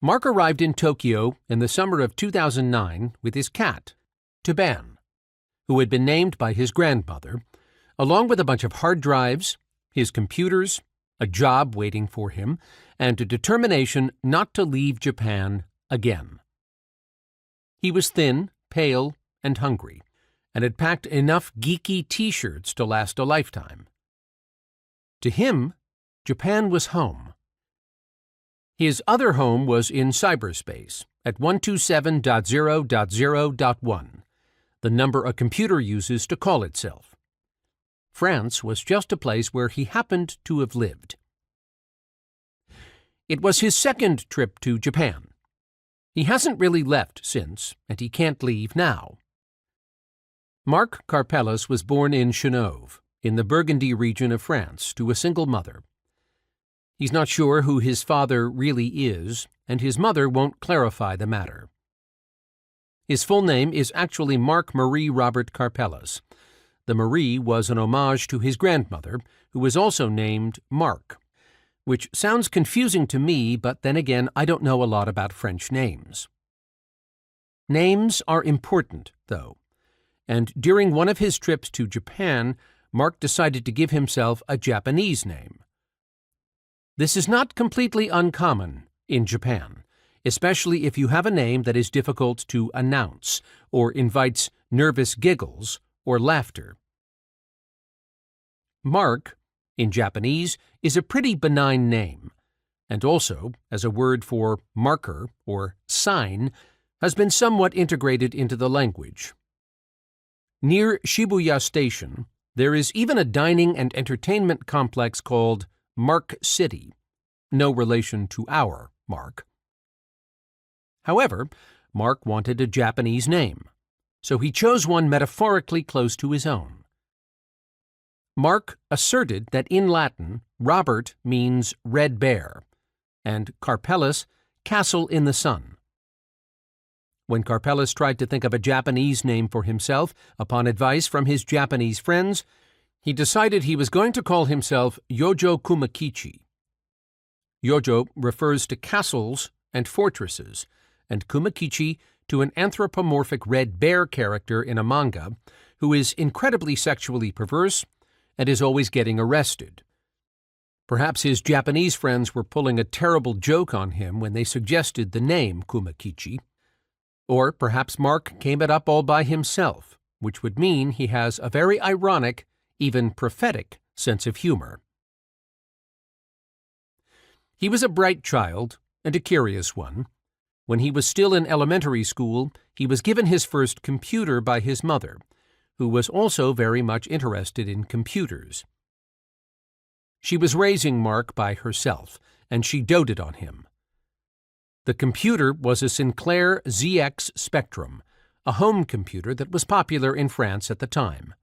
Mark arrived in Tokyo in the summer of 2009 with his cat, Taban, who had been named by his grandmother, along with a bunch of hard drives, his computers, a job waiting for him, and a determination not to leave Japan again. He was thin, pale, and hungry, and had packed enough geeky T-shirts to last a lifetime. To him, Japan was home. His other home was in cyberspace at 127.0.0.1, the number a computer uses to call itself. France was just a place where he happened to have lived. It was his second trip to Japan. He hasn't really left since, and he can't leave now. Mark Karpeles was born in Chenauve, in the Burgundy region of France, to a single mother. He's not sure who his father really is, and his mother won't clarify the matter. His full name is actually Mark Marie Robert Karpeles. The Marie was an homage to his grandmother, who was also named Mark, which sounds confusing to me, but then again, I don't know a lot about French names. Names are important, though, and during one of his trips to Japan, Mark decided to give himself a Japanese name. This is not completely uncommon in Japan, especially if you have a name that is difficult to announce or invites nervous giggles or laughter. Mark, in Japanese, is a pretty benign name, and also, as a word for marker or sign, has been somewhat integrated into the language. Near Shibuya Station, there is even a dining and entertainment complex called Mark City, no relation to our Mark. However, Mark wanted a Japanese name, so he chose one metaphorically close to his own. Mark asserted that in Latin, Robert means red bear, and Karpeles, castle in the sun. When Karpeles tried to think of a Japanese name for himself, upon advice from his Japanese friends, he decided he was going to call himself Yojo Kumakichi. Yojo refers to castles and fortresses, and Kumakichi to an anthropomorphic red bear character in a manga who is incredibly sexually perverse and is always getting arrested. Perhaps his Japanese friends were pulling a terrible joke on him when they suggested the name Kumakichi. Or perhaps Mark came it up all by himself, which would mean he has a very ironic, even prophetic, sense of humor. He was a bright child, and a curious one. When he was still in elementary school, he was given his first computer by his mother, who was also very much interested in computers. She was raising Mark by herself, and she doted on him. The computer was a Sinclair ZX Spectrum, a home computer that was popular in France at the time.